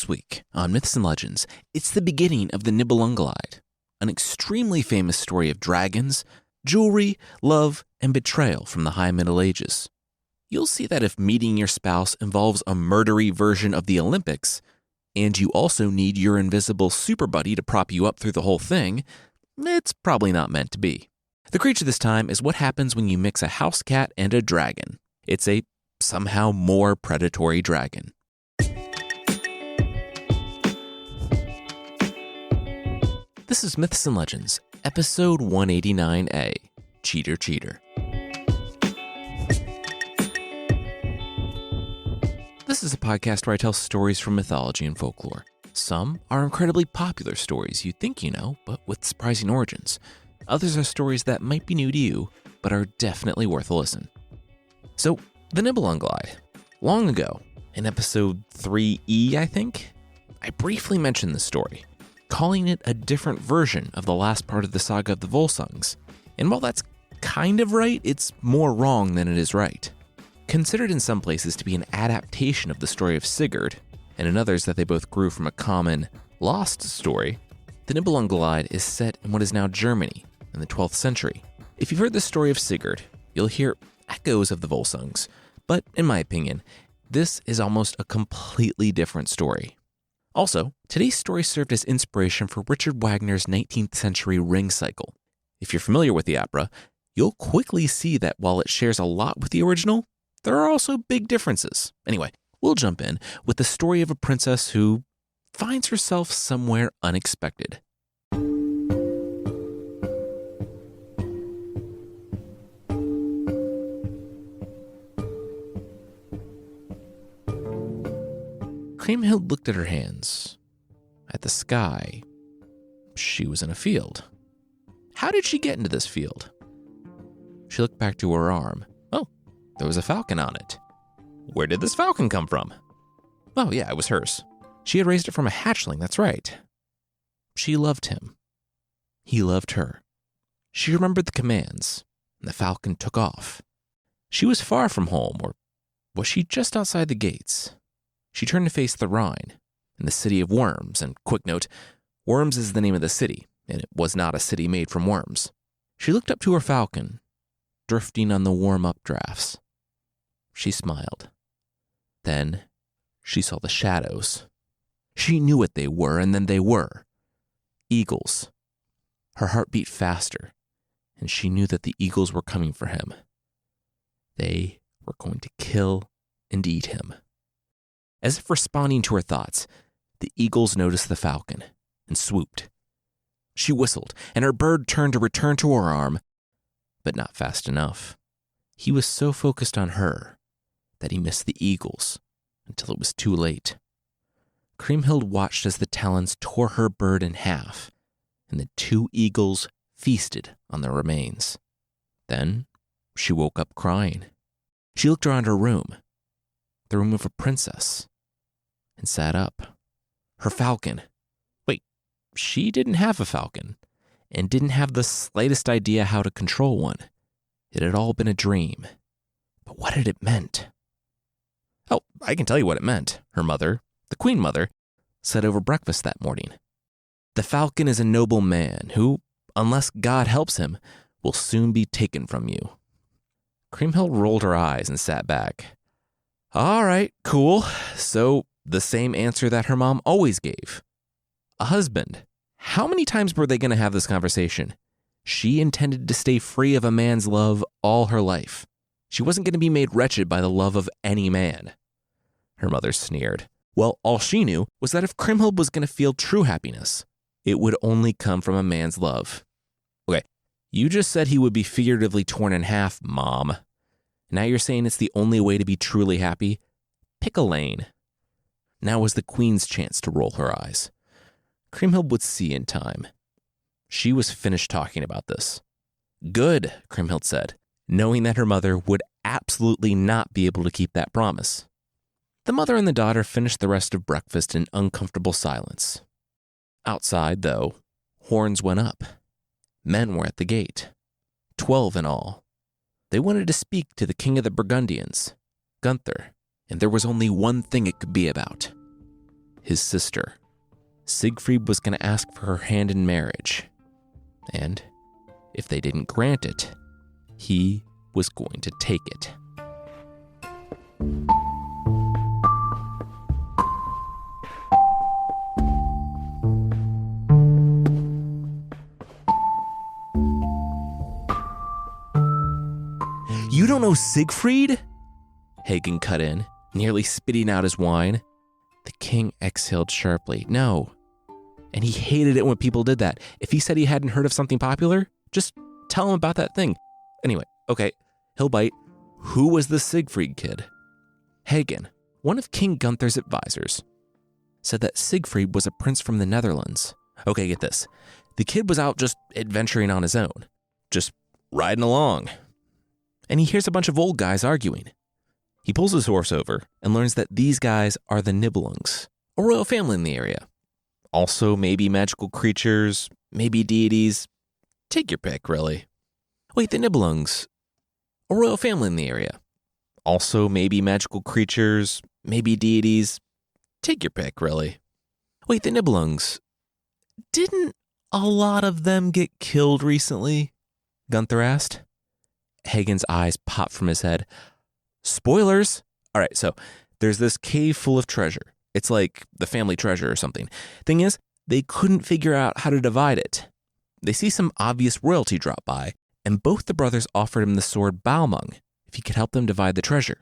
This week on Myths and Legends, it's the beginning of the Nibelungenlied, an extremely famous story of dragons, jewelry, love, and betrayal from the High Middle Ages. You'll see that if meeting your spouse involves a murdery version of the Olympics, and you also need your invisible super buddy to prop you up through the whole thing, it's probably not meant to be. The creature this time is what happens when you mix a house cat and a dragon. It's a somehow more predatory dragon. This is Myths and Legends, episode 189A, Cheater Cheater. This is a podcast where I tell stories from mythology and folklore. Some are incredibly popular stories you think you know, but with surprising origins. Others are stories that might be new to you, but are definitely worth a listen. So, the Nibelungenlied. Long ago, in episode 3E, I think, I briefly mentioned this story, calling it a different version of the last part of the Saga of the Volsungs. And while that's kind of right, it's more wrong than it is right. Considered in some places to be an adaptation of the story of Sigurd, and in others that they both grew from a common, lost story, the Nibelungenlied is set in what is now Germany in the 12th century. If you've heard the story of Sigurd, you'll hear echoes of the Volsungs, but in my opinion, this is almost a completely different story. Also, today's story served as inspiration for Richard Wagner's 19th century Ring cycle. If you're familiar with the opera, you'll quickly see that while it shares a lot with the original, there are also big differences. Anyway, we'll jump in with the story of a princess who finds herself somewhere unexpected. Kriemhild looked at her hands, at the sky. She was in a field. How did she get into this field? She looked back to her arm. Oh, there was a falcon on it. Where did this falcon come from? Oh yeah, it was hers. She had raised it from a hatchling, that's right. She loved him. He loved her. She remembered the commands, and the falcon took off. She was far from home, or was she just outside the gates? She turned to face the Rhine, in the city of Worms, and quick note, Worms is the name of the city, and it was not a city made from worms. She looked up to her falcon, drifting on the warm updrafts. She smiled. Then she saw the shadows. She knew what they were, and then they were. Eagles. Her heart beat faster, and she knew that the eagles were coming for him. They were going to kill and eat him. As if responding to her thoughts, the eagles noticed the falcon and swooped. She whistled, and her bird turned to return to her arm, but not fast enough. He was so focused on her that he missed the eagles until it was too late. Kriemhild watched as the talons tore her bird in half, and the two eagles feasted on the remains. Then she woke up crying. She looked around her room, the room of a princess, and sat up. Her falcon. Wait, she didn't have a falcon, and didn't have the slightest idea how to control one. It had all been a dream. But what had it meant? Oh, I can tell you what it meant, her mother, the Queen Mother, said over breakfast that morning. The falcon is a noble man who, unless God helps him, will soon be taken from you. Kriemhild rolled her eyes and sat back. All right, cool. So, the same answer that her mom always gave. A husband. How many times were they going to have this conversation? She intended to stay free of a man's love all her life. She wasn't going to be made wretched by the love of any man. Her mother sneered. Well, all she knew was that if Kriemhild was going to feel true happiness, it would only come from a man's love. Okay, you just said he would be figuratively torn in half, Mom. Now you're saying it's the only way to be truly happy? Pick a lane. Now was the Queen's chance to roll her eyes. Kriemhild would see in time. She was finished talking about this. Good, Kriemhild said, knowing that her mother would absolutely not be able to keep that promise. The mother and the daughter finished the rest of breakfast in uncomfortable silence. Outside, though, horns went up. Men were at the gate. 12 in all. They wanted to speak to the king of the Burgundians, Gunther, and there was only one thing it could be about. his sister. Siegfried was going to ask for her hand in marriage. And if they didn't grant it, he was going to take it. You don't know Siegfried? Hagen cut in, nearly spitting out his wine. The king exhaled sharply. No. And he hated it when people did that. If he said he hadn't heard of something popular, just tell him about that thing. Anyway, okay, he'll bite. Who was the Siegfried kid? Hagen, one of King Gunther's advisors, said that Siegfried was a prince from the Netherlands. Okay, get this. The kid was out just adventuring on his own, just riding along. And he hears a bunch of old guys arguing. He pulls his horse over and learns that these guys are the Nibelungs, a royal family in the area. Also, maybe magical creatures, maybe deities. Take your pick, really. Wait, the Nibelungs, a royal family in the area. Also, maybe magical creatures, maybe deities. Take your pick, really. Wait, the Nibelungs, didn't a lot of them get killed recently? Gunther asked. Hagen's eyes popped from his head. Spoilers! All right, so there's this cave full of treasure. It's like the family treasure or something. Thing is, they couldn't figure out how to divide it. They see some obvious royalty drop by, and both the brothers offered him the sword Balmung if he could help them divide the treasure.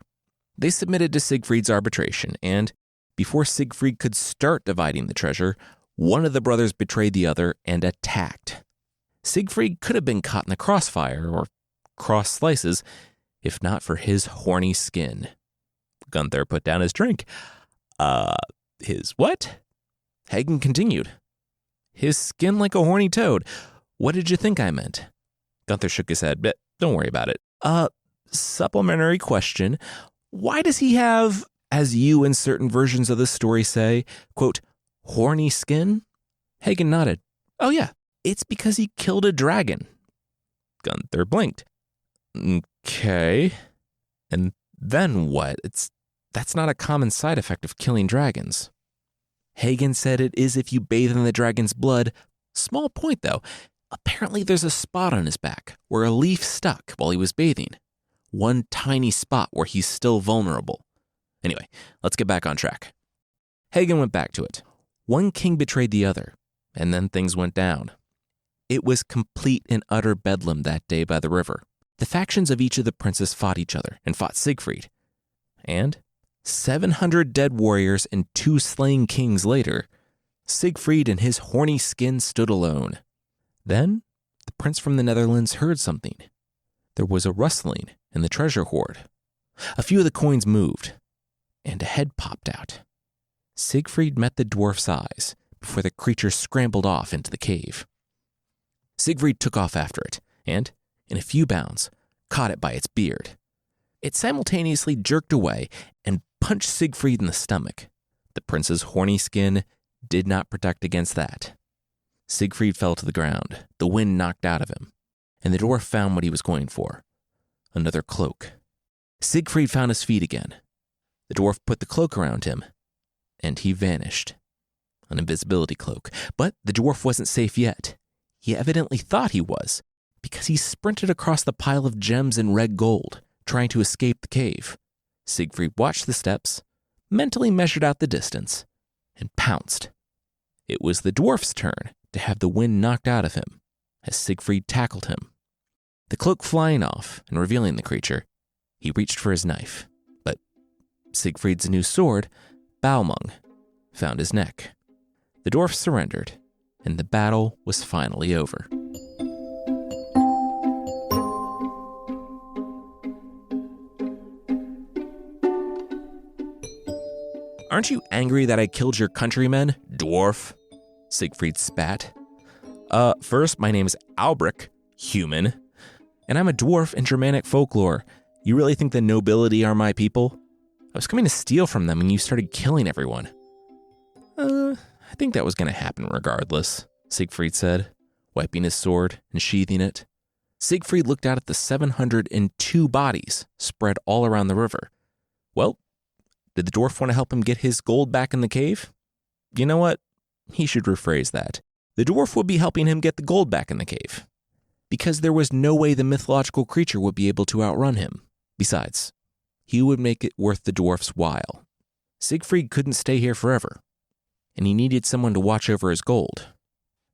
They submitted to Siegfried's arbitration, and before Siegfried could start dividing the treasure, one of the brothers betrayed the other and attacked. Siegfried could have been caught in the crossfire or cross slices, if not for his horny skin. Gunther put down his drink. His what? Hagen continued. His skin like a horny toad. What did you think I meant? Gunther shook his head. Don't worry about it. Supplementary question. Why does he have, as you in certain versions of the story say, quote, horny skin? Hagen nodded. Oh yeah, it's because he killed a dragon. Gunther blinked. Okay. And then what? That's not a common side effect of killing dragons. Hagen said it is if you bathe in the dragon's blood. Small point though. Apparently there's a spot on his back where a leaf stuck while he was bathing. One tiny spot where he's still vulnerable. Anyway, let's get back on track. Hagen went back to it. One king betrayed the other, and then things went down. It was complete and utter bedlam that day by the river. The factions of each of the princes fought each other and fought Siegfried. And 700 dead warriors and 2 slain kings later, Siegfried and his horny skin stood alone. Then, the prince from the Netherlands heard something. There was a rustling in the treasure hoard. A few of the coins moved, and a head popped out. Siegfried met the dwarf's eyes before the creature scrambled off into the cave. Siegfried took off after it, and, in a few bounds, caught it by its beard. It simultaneously jerked away and punched Siegfried in the stomach. The prince's horny skin did not protect against that. Siegfried fell to the ground, the wind knocked out of him, and the dwarf found what he was going for, another cloak. Siegfried found his feet again. The dwarf put the cloak around him, and he vanished. An invisibility cloak. But the dwarf wasn't safe yet. He evidently thought he was, because he sprinted across the pile of gems and red gold, trying to escape the cave. Siegfried watched the steps, mentally measured out the distance, and pounced. It was the dwarf's turn to have the wind knocked out of him, as Siegfried tackled him. The cloak flying off and revealing the creature, he reached for his knife, but Siegfried's new sword, Balmung, found his neck. The dwarf surrendered, and the battle was finally over. Aren't you angry that I killed your countrymen, dwarf? Siegfried spat. First, my name's Albric, human, and I'm a dwarf in Germanic folklore. You really think the nobility are my people? I was coming to steal from them and you started killing everyone. I think that was going to happen regardless, Siegfried said, wiping his sword and sheathing it. Siegfried looked out at the 702 bodies spread all around the river. Well, did the dwarf want to help him get his gold back in the cave? you know what? He should rephrase that. The dwarf would be helping him get the gold back in the cave, because there was no way the mythological creature would be able to outrun him. Besides, he would make it worth the dwarf's while. Siegfried couldn't stay here forever, and he needed someone to watch over his gold.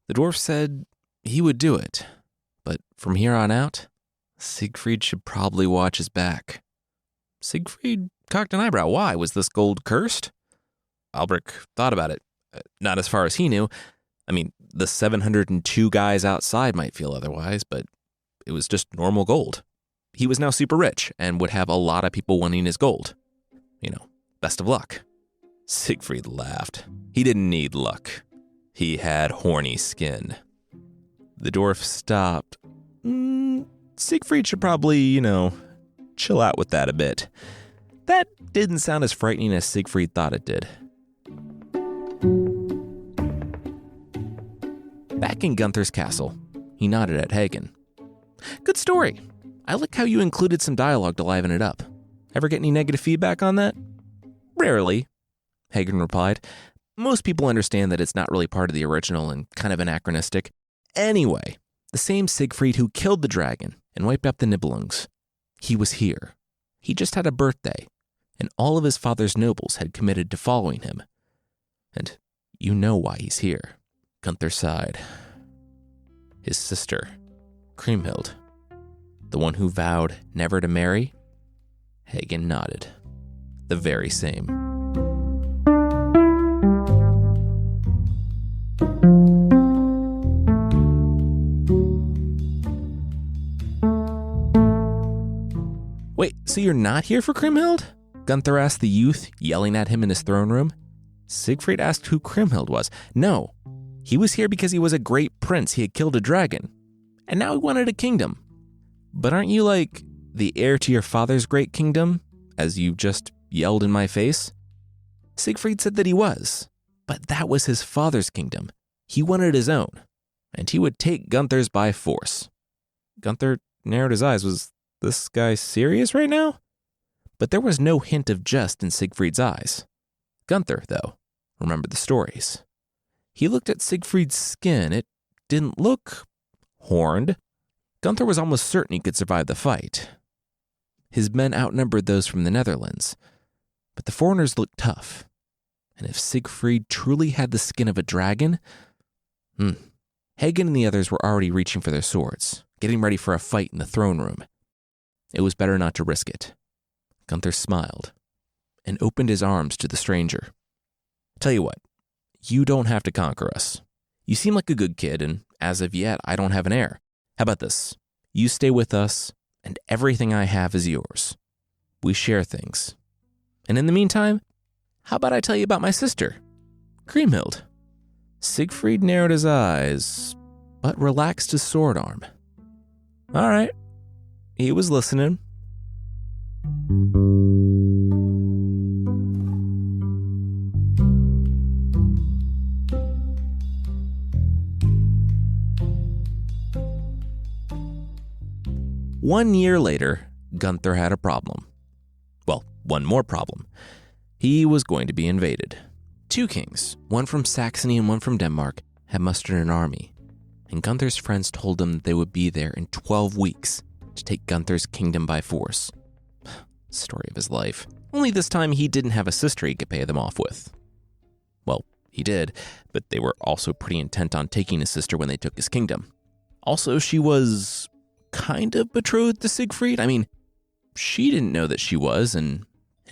The dwarf said he would do it, but from here on out, Siegfried should probably watch his back. Siegfried cocked an eyebrow. Why? Was this gold cursed? Albric thought about it. Not as far as he knew. I mean, the 702 guys outside might feel otherwise, but it was just normal gold. He was now super rich and would have a lot of people wanting his gold. Best of luck. Siegfried laughed. He didn't need luck. He had horny skin. The dwarf stopped. Siegfried should probably, chill out with that a bit. That didn't sound as frightening as Siegfried thought it did. Back in Gunther's castle, he nodded at Hagen. Good story. I like how you included some dialogue to liven it up. Ever get any negative feedback on that? Rarely, Hagen replied. Most people understand that it's not really part of the original and kind of anachronistic. Anyway, the same Siegfried who killed the dragon and wiped out the Nibelungs, he was here. He just had a birthday, and all of his father's nobles had committed to following him. And you know why he's here. Gunther sighed. His sister, Kriemhild, the one who vowed never to marry? Hagen nodded. The very same. Wait, so you're not here for Kriemhild? Gunther asked the youth, yelling at him in his throne room. Siegfried asked who Kriemhild was. No, he was here because he was a great prince. He had killed a dragon, and now he wanted a kingdom. But aren't you like the heir to your father's great kingdom, as you just yelled in my face? Siegfried said that he was, but that was his father's kingdom. He wanted his own, and he would take Gunther's by force. Gunther narrowed his eyes. Was this guy serious right now? But there was no hint of jest in Siegfried's eyes. Gunther, though, remembered the stories. He looked at Siegfried's skin. It didn't look horned. Gunther was almost certain he could survive the fight. His men outnumbered those from the Netherlands, but the foreigners looked tough. And if Siegfried truly had the skin of a dragon, Hagen and the others were already reaching for their swords, getting ready for a fight in the throne room. It was better not to risk it. Gunther smiled and opened his arms to the stranger. Tell you what, you don't have to conquer us. You seem like a good kid, and as of yet, I don't have an heir. How about this? You stay with us, and everything I have is yours. We share things. And in the meantime, how about I tell you about my sister, Kriemhild? Siegfried narrowed his eyes, but relaxed his sword arm. All right, he was listening. One year later, Gunther had a problem. Well, one more problem. He was going to be invaded. Two kings, one from Saxony and one from Denmark, had mustered an army, and Gunther's friends told him that they would be there in 12 weeks to take Gunther's kingdom by force. Story of his life. Only this time he didn't have a sister he could pay them off with. Well, he did, but they were also pretty intent on taking his sister when they took his kingdom. Also, she was kind of betrothed to Siegfried. I mean, she didn't know that she was, and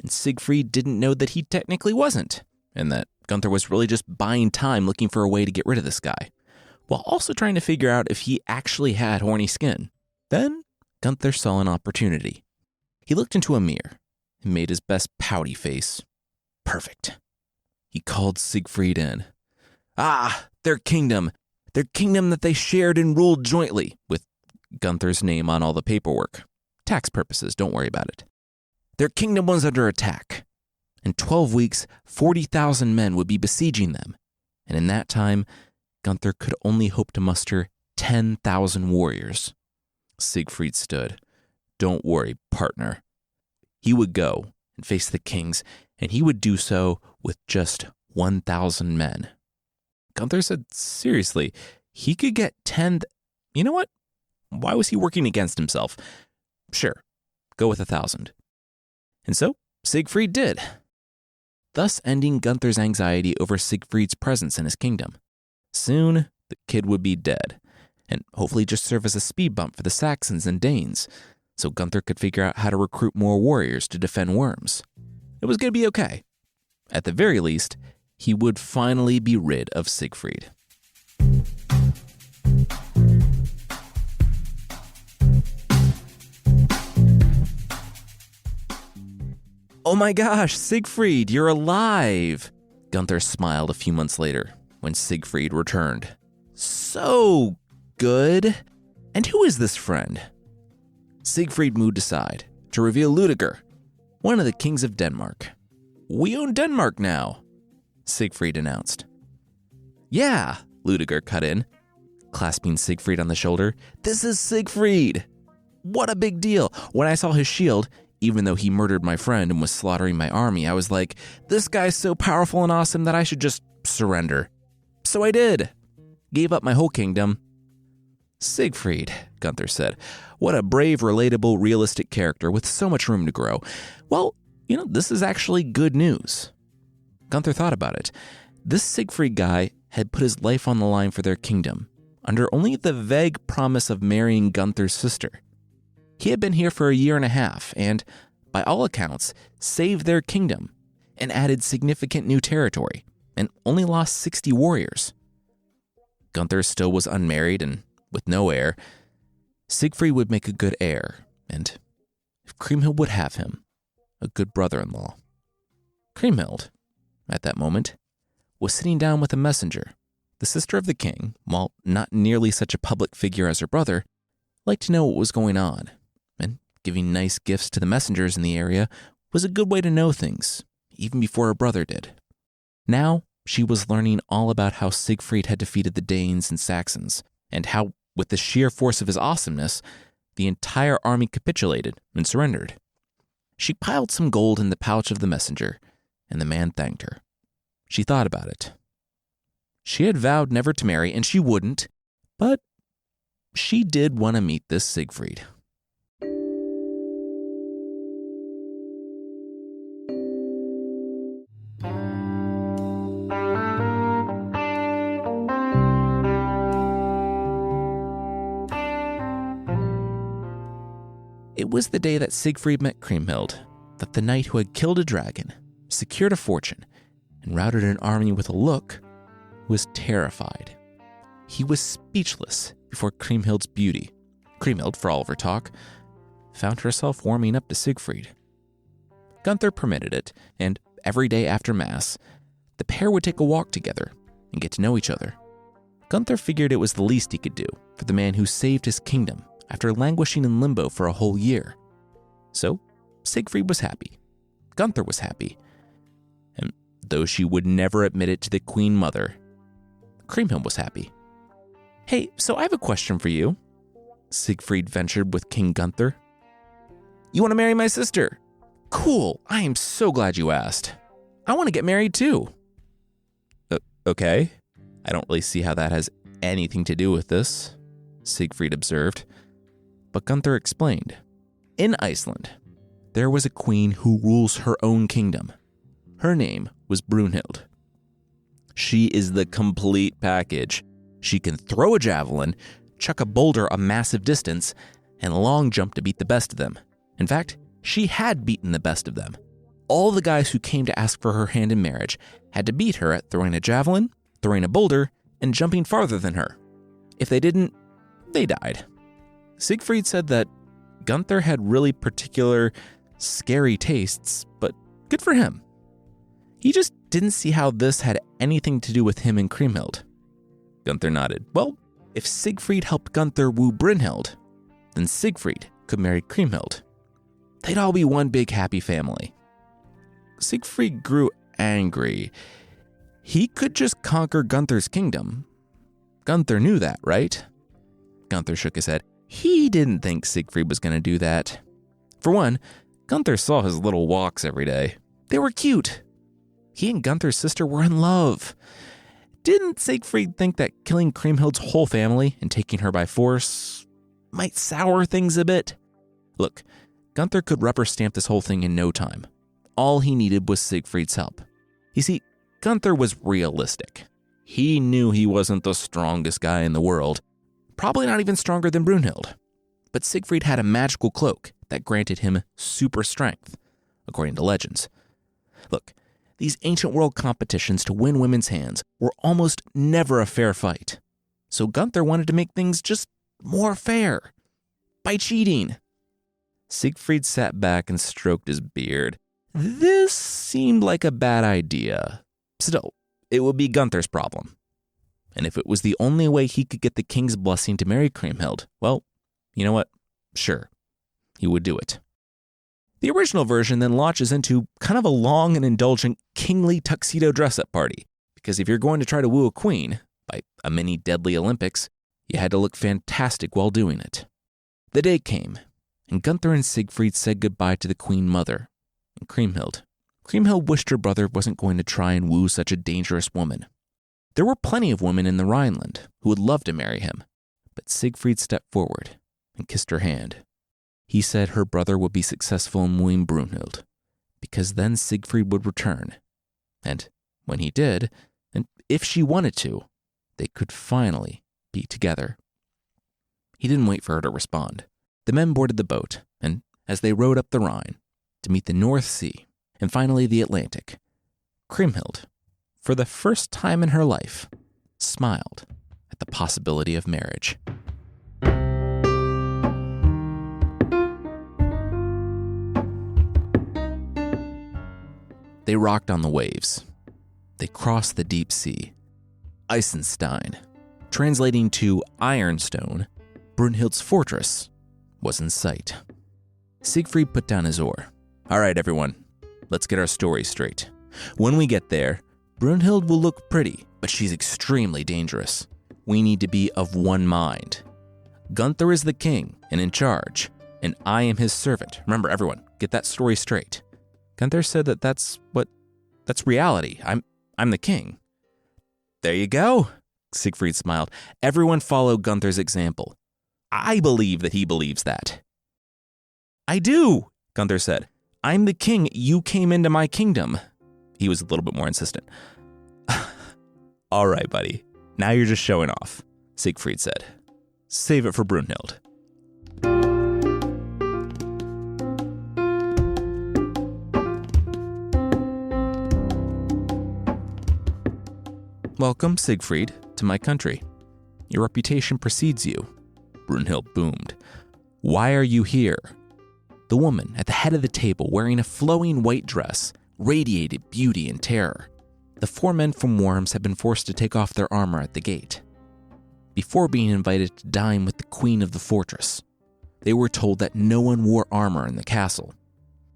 Siegfried didn't know that he technically wasn't, and that Gunther was really just buying time looking for a way to get rid of this guy, while also trying to figure out if he actually had horny skin. Then Gunther saw an opportunity. He looked into a mirror and made his best pouty face. Perfect. He called Siegfried in. Their kingdom that they shared and ruled jointly, with Gunther's name on all the paperwork. Tax purposes, don't worry about it. Their kingdom was under attack. In 12 weeks, 40,000 men would be besieging them. And in that time, Gunther could only hope to muster 10,000 warriors. Siegfried stood. Don't worry, partner. He would go and face the kings, and he would do so with just 1,000 men. Gunther said, seriously, he could get 10. You know what? Why was he working against himself? Sure, go with 1,000. And so Siegfried did, thus ending Gunther's anxiety over Siegfried's presence in his kingdom. Soon, the kid would be dead, and hopefully just serve as a speed bump for the Saxons and Danes, so Gunther could figure out how to recruit more warriors to defend Worms. It was going to be okay. At the very least, he would finally be rid of Siegfried. Oh my gosh, Siegfried, you're alive! Gunther smiled a few months later when Siegfried returned. So good! And who is this friend? Siegfried moved aside to reveal Ludiger, one of the kings of Denmark. We own Denmark now, Siegfried announced. Yeah, Ludiger cut in, clasping Siegfried on the shoulder. This is Siegfried! What a big deal! When I saw his shield, even though he murdered my friend and was slaughtering my army, I was like, this guy's so powerful and awesome that I should just surrender. So I did. Gave up my whole kingdom. Siegfried, Gunther said. What a brave, relatable, realistic character with so much room to grow. Well, this is actually good news. Gunther thought about it. This Siegfried guy had put his life on the line for their kingdom, under only the vague promise of marrying Gunther's sister. He had been here for a year and a half and, by all accounts, saved their kingdom and added significant new territory and only lost 60 warriors. Gunther still was unmarried and with no heir. Siegfried would make a good heir and, if Kriemhild would have him, a good brother-in-law. Kriemhild, at that moment, was sitting down with a messenger. The sister of the king, while not nearly such a public figure as her brother, liked to know what was going on. And giving nice gifts to the messengers in the area was a good way to know things, even before her brother did. Now, she was learning all about how Siegfried had defeated the Danes and Saxons, and how, with the sheer force of his awesomeness, the entire army capitulated and surrendered. She piled some gold in the pouch of the messenger, and the man thanked her. She thought about it. She had vowed never to marry, and she wouldn't, but she did want to meet this Siegfried. It was the day that Siegfried met Kriemhild, that the knight who had killed a dragon, secured a fortune, and routed an army with a look, was terrified. He was speechless before Kriemhild's beauty. Kriemhild, for all of her talk, found herself warming up to Siegfried. Gunther permitted it, and every day after Mass, the pair would take a walk together and get to know each other. Gunther figured it was the least he could do for the man who saved his kingdom after languishing in limbo for a whole year. So, Siegfried was happy. Gunther was happy. And though she would never admit it to the Queen Mother, Kriemhild was happy. Hey, so I have a question for you, Siegfried ventured with King Gunther. You want to marry my sister? Cool, I am so glad you asked. I want to get married too. Okay, I don't really see how that has anything to do with this, Siegfried observed. But Gunther explained. In Iceland, there was a queen who rules her own kingdom. Her name was Brunhild. She is the complete package. She can throw a javelin, chuck a boulder a massive distance, and long jump to beat the best of them. In fact, she had beaten the best of them. All the guys who came to ask for her hand in marriage had to beat her at throwing a javelin, throwing a boulder, and jumping farther than her. If they didn't, they died. Siegfried said that Gunther had really particular, scary tastes, but good for him. He just didn't see how this had anything to do with him and Kriemhild. Gunther nodded. Well, if Siegfried helped Gunther woo Brunhild, then Siegfried could marry Kriemhild. They'd all be one big happy family. Siegfried grew angry. He could just conquer Gunther's kingdom. Gunther knew that, right? Gunther shook his head. He didn't think Siegfried was going to do that. For one, Gunther saw his little walks every day. They were cute. He and Gunther's sister were in love. Didn't Siegfried think that killing Kriemhild's whole family and taking her by force might sour things a bit? Look, Gunther could rubber stamp this whole thing in no time. All he needed was Siegfried's help. You see, Gunther was realistic. He knew he wasn't the strongest guy in the world, probably not even stronger than Brunhild. But Siegfried had a magical cloak that granted him super strength, according to legends. Look, these ancient world competitions to win women's hands were almost never a fair fight. So Gunther wanted to make things just more fair, by cheating. Siegfried sat back and stroked his beard. This seemed like a bad idea. Still, it would be Gunther's problem. And if it was the only way he could get the king's blessing to marry Kriemhild, well, you know what? Sure, he would do it. The original version then launches into kind of a long and indulgent kingly tuxedo dress-up party, because if you're going to try to woo a queen, by a mini deadly Olympics, you had to look fantastic while doing it. The day came, and Gunther and Siegfried said goodbye to the queen mother and Kriemhild. Kriemhild wished her brother wasn't going to try and woo such a dangerous woman. There were plenty of women in the Rhineland who would love to marry him, but Siegfried stepped forward and kissed her hand. He said her brother would be successful in wooing Brunhild, because then Siegfried would return. And when he did, and if she wanted to, they could finally be together. He didn't wait for her to respond. The men boarded the boat, and as they rowed up the Rhine to meet the North Sea and finally the Atlantic, Kriemhild, for the first time in her life, smiled at the possibility of marriage. They rocked on the waves. They crossed the deep sea. Eisenstein, translating to Ironstone, Brunhild's fortress, was in sight. Siegfried put down his oar. All right, everyone, let's get our story straight. When we get there, Brunhild will look pretty, but she's extremely dangerous. We need to be of one mind. Gunther is the king and in charge, and I am his servant. Remember, everyone, get that story straight. Gunther said that's reality. I'm the king. There you go, Siegfried smiled. Everyone follow Gunther's example. I believe that he believes that. I do, Gunther said. I'm the king. You came into my kingdom. He was a little bit more insistent. All right, buddy. Now you're just showing off, Siegfried said. Save it for Brunhild. Welcome, Siegfried, to my country. Your reputation precedes you. Brunhild boomed. Why are you here? The woman at the head of the table, wearing a flowing white dress, radiated beauty and terror. The 4 men from Worms had been forced to take off their armor at the gate. Before being invited to dine with the queen of the fortress, they were told that no one wore armor in the castle.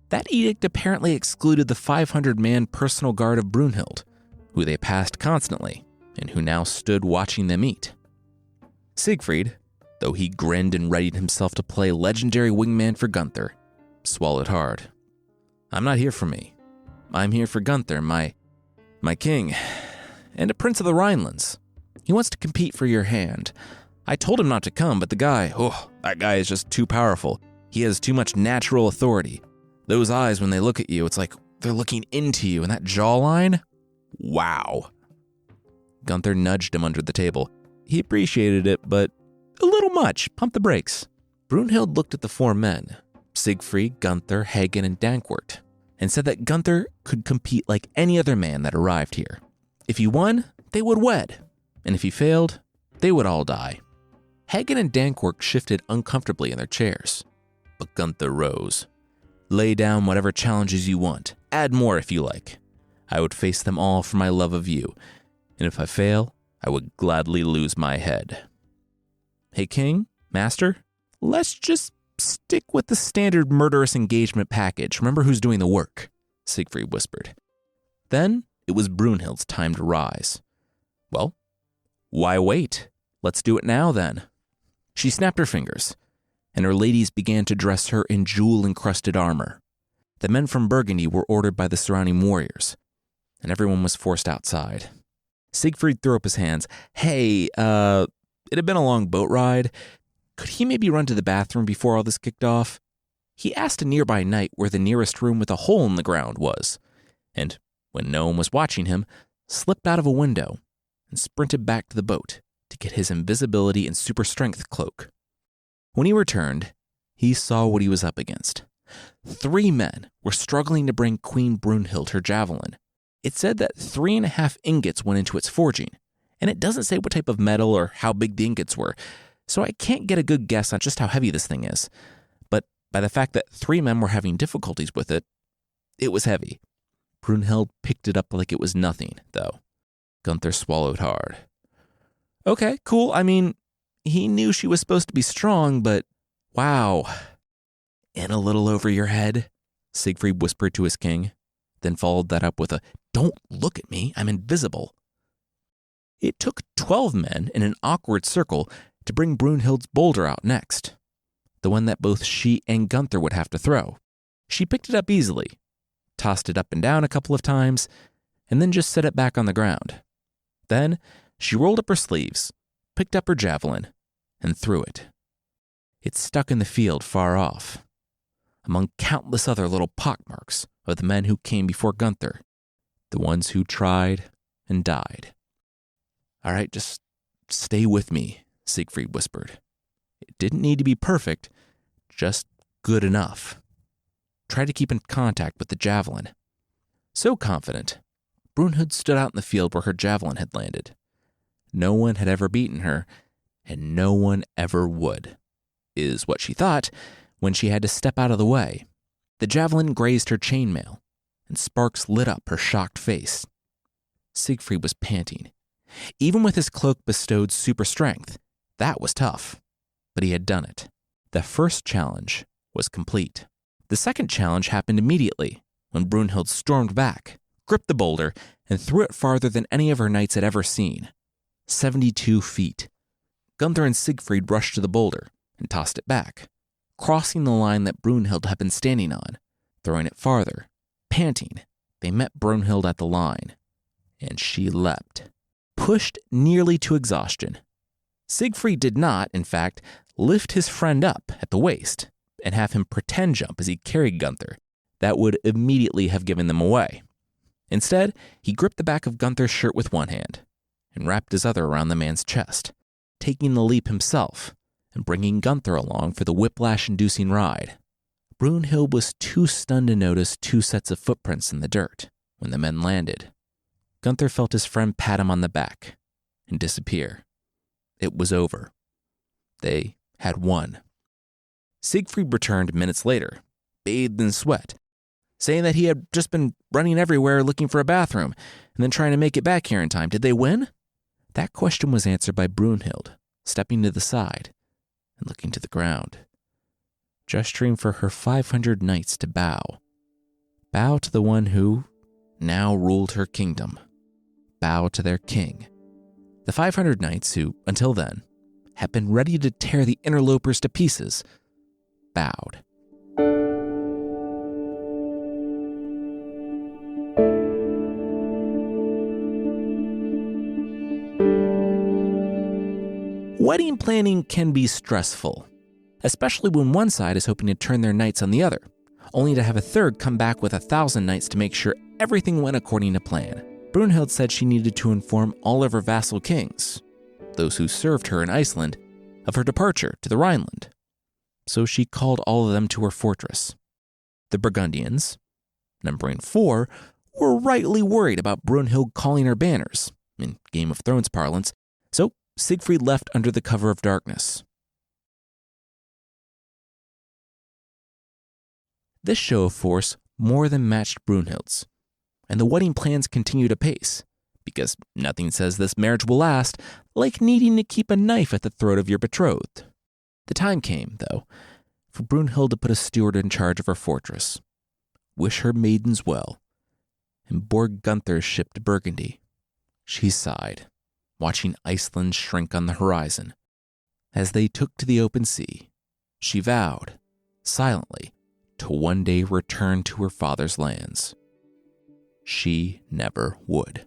That edict apparently excluded the 500-man personal guard of Brunhild, who they passed constantly, and who now stood watching them eat. Siegfried, though he grinned and readied himself to play legendary wingman for Gunther, swallowed hard. I'm not here for me. I'm here for Gunther, my king, and a prince of the Rhinelands. He wants to compete for your hand. I told him not to come, but that guy is just too powerful. He has too much natural authority. Those eyes, when they look at you, it's like they're looking into you, and that jawline, wow. Gunther nudged him under the table. He appreciated it, but a little much. Pump the brakes. Brunhild looked at the 4 men, Siegfried, Gunther, Hagen, and Dankwart, and said that Gunther could compete like any other man that arrived here. If he won, they would wed, and if he failed, they would all die. Hagen and Dankwart shifted uncomfortably in their chairs, but Gunther rose. Lay down whatever challenges you want. Add more if you like. I would face them all for my love of you, and if I fail, I would gladly lose my head. Hey, king, master, let's just stick with the standard murderous engagement package. Remember who's doing the work, Siegfried whispered. Then it was Brunhild's time to rise. Well, why wait? Let's do it now then. She snapped her fingers, and her ladies began to dress her in jewel-encrusted armor. The men from Burgundy were ordered by the surrounding warriors. and everyone was forced outside. Siegfried threw up his hands. Hey, it had been a long boat ride. Could he maybe run to the bathroom before all this kicked off? He asked a nearby knight where the nearest room with a hole in the ground was, and when no one was watching him, slipped out of a window and sprinted back to the boat to get his invisibility and super strength cloak. When he returned, he saw what he was up against. 3 men were struggling to bring Queen Brunhild her javelin. It said that 3.5 ingots went into its forging, and it doesn't say what type of metal or how big the ingots were, so I can't get a good guess on just how heavy this thing is. But by the fact that 3 men were having difficulties with it, it was heavy. Brunhild picked it up like it was nothing, though. Gunther swallowed hard. Okay, cool. I mean, he knew she was supposed to be strong, but wow. In a little over your head, Siegfried whispered to his king, then followed that up with a, "Don't look at me, I'm invisible." It took 12 men in an awkward circle to bring Brunhild's boulder out next, the one that both she and Gunther would have to throw. She picked it up easily, tossed it up and down a couple of times, and then just set it back on the ground. Then she rolled up her sleeves, picked up her javelin, and threw it. It stuck in the field far off, among countless other little pockmarks of the men who came before Gunther, the ones who tried and died. "All right, just stay with me," Siegfried whispered. "It didn't need to be perfect, just good enough. Try to keep in contact with the javelin." So confident, Brunhild stood out in the field where her javelin had landed. No one had ever beaten her, and no one ever would, is what she thought when she had to step out of the way. The javelin grazed her chainmail, and sparks lit up her shocked face. Siegfried was panting. Even with his cloak bestowed super strength, that was tough, but he had done it. The first challenge was complete. The second challenge happened immediately when Brunhild stormed back, gripped the boulder, and threw it farther than any of her knights had ever seen. 72 feet. Gunther and Siegfried rushed to the boulder and tossed it back, crossing the line that Brunhild had been standing on, throwing it farther. Panting, they met Brunhild at the line, and she leapt, pushed nearly to exhaustion. Siegfried did not, in fact, lift his friend up at the waist and have him pretend jump as he carried Gunther. That would immediately have given them away. Instead, he gripped the back of Gunther's shirt with one hand and wrapped his other around the man's chest, taking the leap himself and bringing Gunther along for the whiplash-inducing ride. Brunhild was too stunned to notice 2 sets of footprints in the dirt when the men landed. Gunther felt his friend pat him on the back and disappear. It was over. They had won. Siegfried returned minutes later, bathed in sweat, saying that he had just been running everywhere looking for a bathroom and then trying to make it back here in time. Did they win? That question was answered by Brunhild, stepping to the side and looking to the ground, gesturing for her 500 knights to bow. Bow to the one who now ruled her kingdom. Bow to their king. The 500 knights who, until then, had been ready to tear the interlopers to pieces, bowed. Wedding planning can be stressful, especially when one side is hoping to turn their knights on the other, only to have a third come back with 1,000 knights to make sure everything went according to plan. Brunhild said she needed to inform all of her vassal kings, those who served her in Iceland, of her departure to the Rhineland. So she called all of them to her fortress. The Burgundians, numbering 4, were rightly worried about Brunhild calling her banners, in Game of Thrones parlance, so Siegfried left under the cover of darkness. This show of force more than matched Brunhild's, and the wedding plans continued apace, because nothing says this marriage will last like needing to keep a knife at the throat of your betrothed. The time came, though, for Brunhild to put a steward in charge of her fortress, wish her maidens well, and board Gunther's ship to Burgundy. She sighed, watching Iceland shrink on the horizon. As they took to the open sea, she vowed, silently, to one day return to her father's lands. she never would.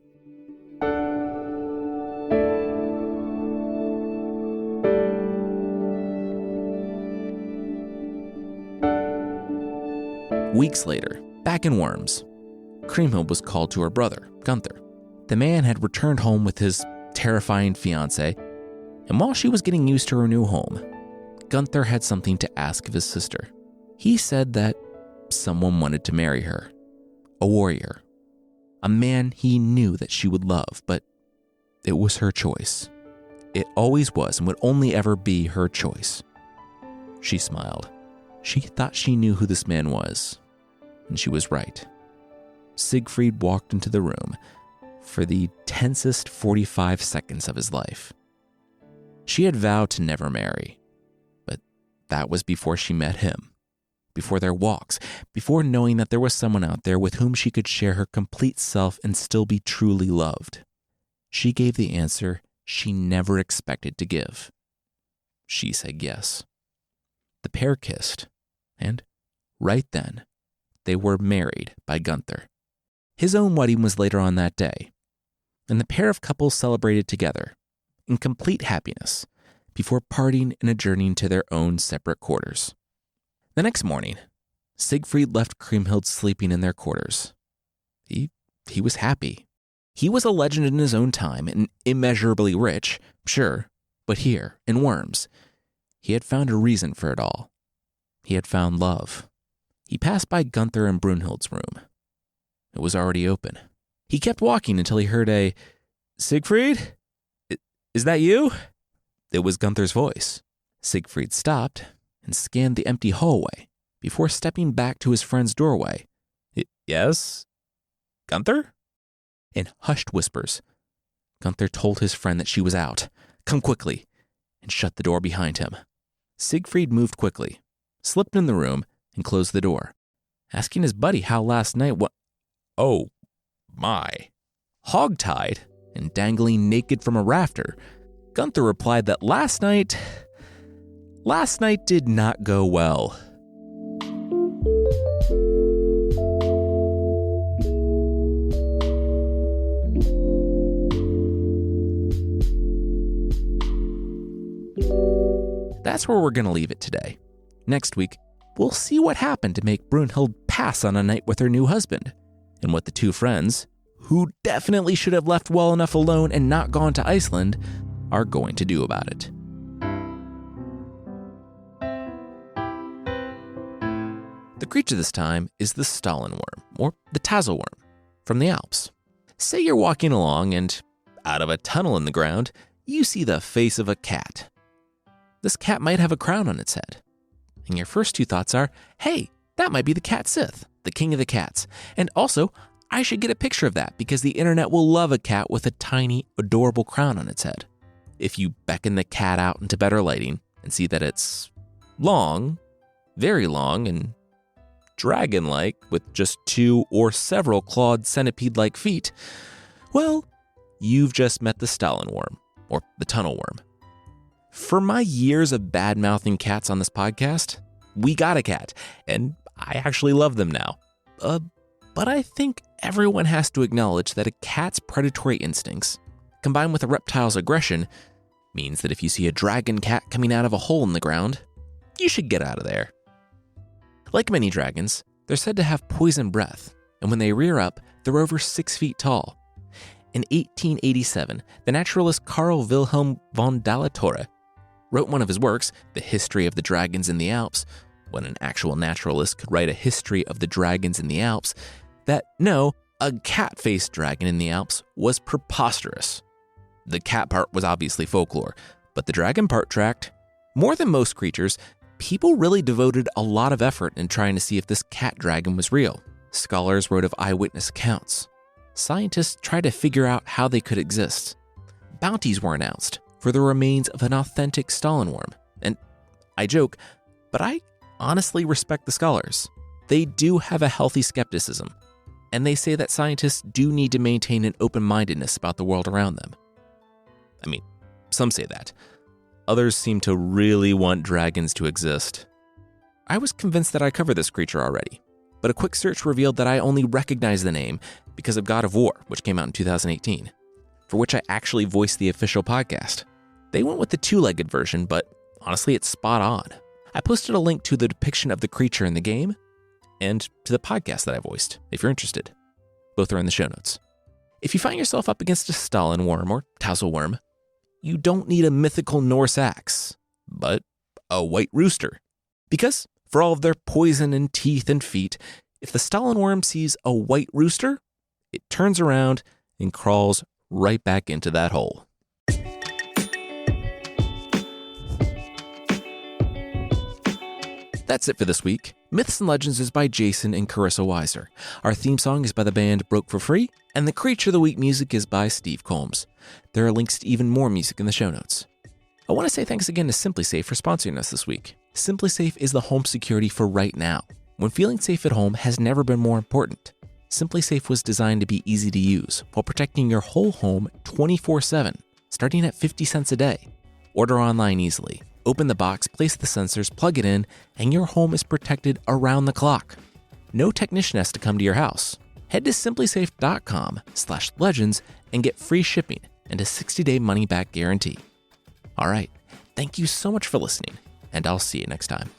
Weeks later, back in Worms, Kriemhild was called to her brother, Gunther. The man had returned home with his terrifying fiancée, and while she was getting used to her new home, Gunther had something to ask of his sister. He said that someone wanted to marry her, a warrior, a man he knew that she would love, but it was her choice. It always was and would only ever be her choice. She smiled. She thought she knew who this man was, and she was right. Siegfried walked into the room for the tensest 45 seconds of his life. She had vowed to never marry, but that was before she met him, before their walks, before knowing that there was someone out there with whom she could share her complete self and still be truly loved. She gave the answer she never expected to give. She said yes. The pair kissed, and right then, they were married by Gunther. His own wedding was later on that day, and the pair of couples celebrated together in complete happiness before parting and adjourning to their own separate quarters. The next morning, Siegfried left Kriemhild sleeping in their quarters. He was happy. He was a legend in his own time and immeasurably rich, sure, but here, in Worms, he had found a reason for it all. He had found love. He passed by Gunther and Brunhild's room. It was already open. He kept walking until he heard a, "Siegfried? Is that you?" It was Gunther's voice. Siegfried stopped and scanned the empty hallway before stepping back to his friend's doorway. "Yes? Gunther?" In hushed whispers, Gunther told his friend that she was out. "Come quickly," and shut the door behind him. Siegfried moved quickly, slipped in the room, and closed the door, asking his buddy how last night Oh, my. Hog-tied and dangling naked from a rafter, Gunther replied that last night did not go well. That's where we're going to leave it today. Next week, we'll see what happened to make Brunhild pass on a night with her new husband, and what the two friends, who definitely should have left well enough alone and not gone to Iceland, are going to do about it. The creature this time is the Stollenworm, or the Tazelworm, from the Alps. Say you're walking along and, out of a tunnel in the ground, you see the face of a cat. This cat might have a crown on its head. And your first two thoughts are, hey, that might be the cat Sith, the king of the cats. And also, I should get a picture of that because the internet will love a cat with a tiny, adorable crown on its head. If you beckon the cat out into better lighting and see that it's long, very long, and dragon-like with just two or several clawed centipede-like feet, well, you've just met the Stollenworm, or the tunnel worm. For my years of bad-mouthing cats on this podcast, we got a cat, and I actually love them now. But I think everyone has to acknowledge that a cat's predatory instincts, combined with a reptile's aggression, means that if you see a dragon cat coming out of a hole in the ground, you should get out of there. Like many dragons, they're said to have poison breath, and when they rear up, they're over 6 feet tall. In 1887, the naturalist Carl Wilhelm von Dalatore wrote one of his works, The History of the Dragons in the Alps, when an actual naturalist could write a history of the dragons in the Alps, that no, a cat-faced dragon in the Alps was preposterous. The cat part was obviously folklore, but the dragon part tracked. More than most creatures, people really devoted a lot of effort in trying to see if this cat dragon was real. Scholars wrote of eyewitness accounts. Scientists tried to figure out how they could exist. Bounties were announced for the remains of an authentic Stollenworm. And I joke, but I honestly respect the scholars. They do have a healthy skepticism, and they say that scientists do need to maintain an open-mindedness about the world around them. I mean, some say that. Others seem to really want dragons to exist. I was convinced that I covered this creature already, but a quick search revealed that I only recognized the name because of God of War, which came out in 2018, for which I actually voiced the official podcast. They went with the two-legged version, but honestly, it's spot on. I posted a link to the depiction of the creature in the game and to the podcast that I voiced, if you're interested. Both are in the show notes. If you find yourself up against a Stalin worm or Tassel worm, you don't need a mythical Norse axe, but a white rooster. Because for all of their poison and teeth and feet, if the Stalin worm sees a white rooster, it turns around and crawls right back into that hole. That's it for this week. Myths and Legends is by Jason and Carissa Weiser. Our theme song is by the band Broke for Free, and the Creature of the Week music is by Steve Combs. There are links to even more music in the show notes. I want to say thanks again to SimpliSafe for sponsoring us this week. SimpliSafe is the home security for right now, when feeling safe at home has never been more important. SimpliSafe was designed to be easy to use while protecting your whole home 24/7, starting at 50 cents a day. Order online easily. Open the box, place the sensors, plug it in, and your home is protected around the clock. No technician has to come to your house. Head to simplisafe.com/legends and get free shipping and a 60-day money-back guarantee. All right, thank you so much for listening, and I'll see you next time.